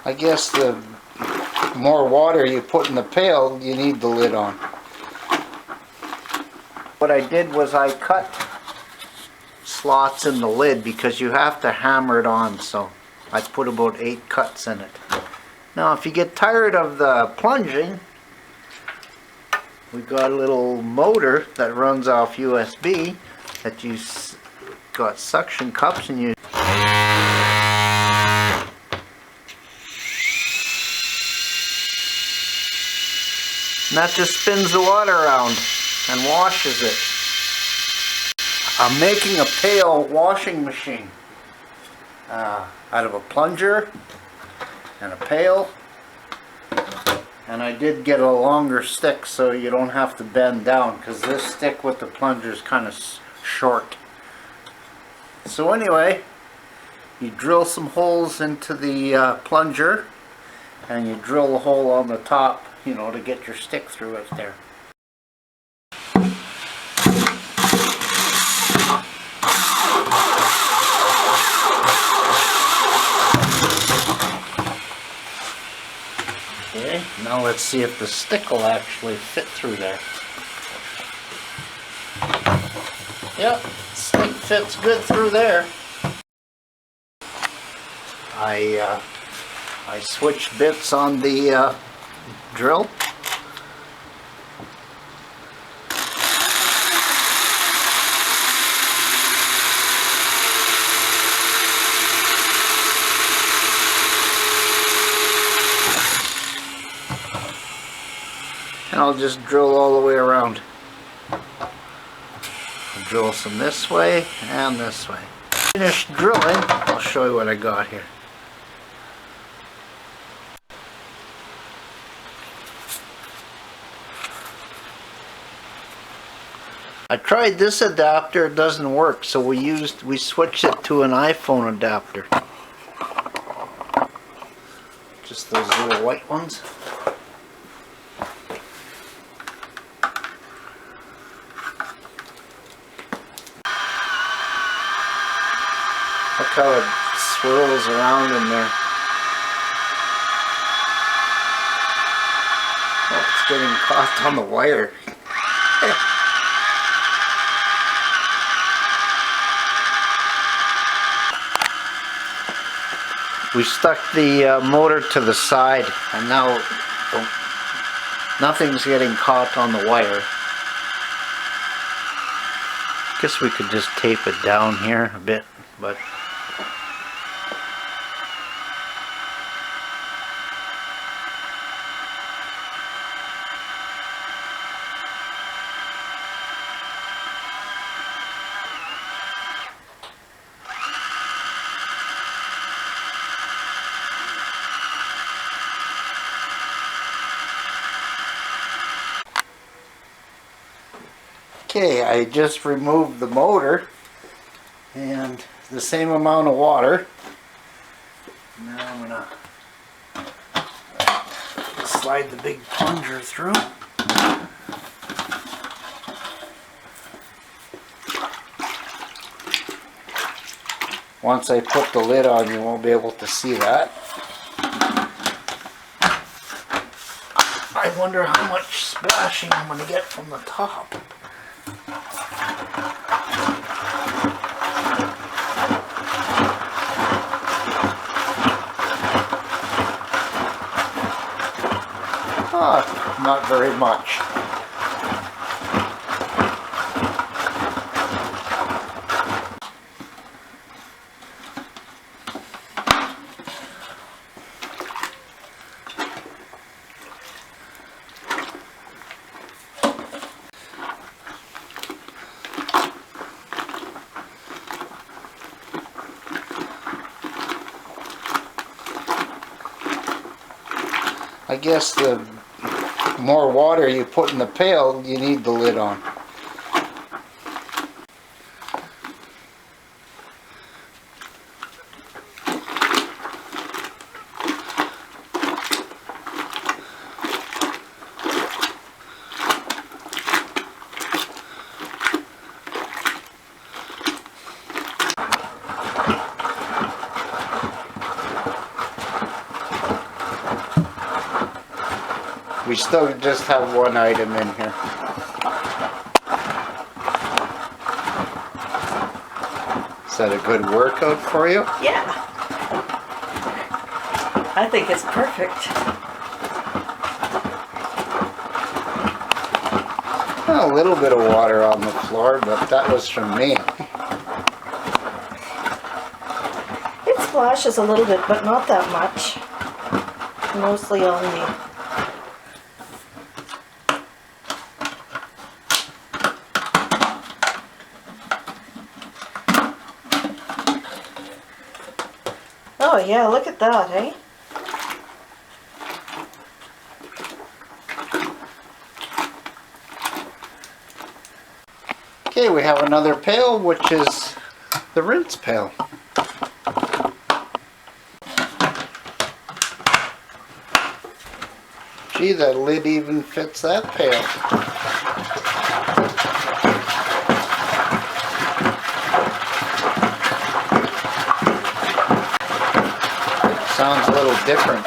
I guess the more water you put in the pail, you need the lid on. What I did was I cut slots in the lid because you have to hammer it on, so I put about 8 cuts in it. Now if you get tired of the plunging, we've got a little motor that runs off USB that you got suction cups, and you that just spins the water around and washes it. I'm making a pail washing machine out of a plunger and a pail, and I did get a longer stick so you don't have to bend down, because this stick with the plunger is kind of short. So anyway, you drill some holes into the plunger, and you drill a hole on the top, you know, to get your stick through it there. Okay, now let's see if the stick will actually fit through there. Yep, stick fits good through there. I switched bits on the drill. And I'll just drill all the way around. I'll drill some this way and this way. Finished drilling, I'll show you what I got here. I tried this adapter, it doesn't work, so we switched it to an iPhone adapter. Just those little white ones. Look how it swirls around in there. Oh, it's getting caught on the wire. We stuck the motor to the side, and now nothing's getting caught on the wire. Guess we could just tape it down here a bit, but okay, I just removed the motor and the same amount of water. Now I'm gonna slide the big plunger through. Once I put the lid on, you won't be able to see that. I wonder how much splashing I'm going to get from the top. Not very much. I guess the more water you put in the pail, you need the lid on. We still just have one item in here. Is that a good workout for you? Yeah. I think it's perfect. A little bit of water on the floor, but that was from me. It splashes a little bit, but not that much. Mostly on the... Oh yeah, look at that, eh? Okay, we have another pail, which is the rinse pail. Gee, that lid even fits that pail. Sounds a little different.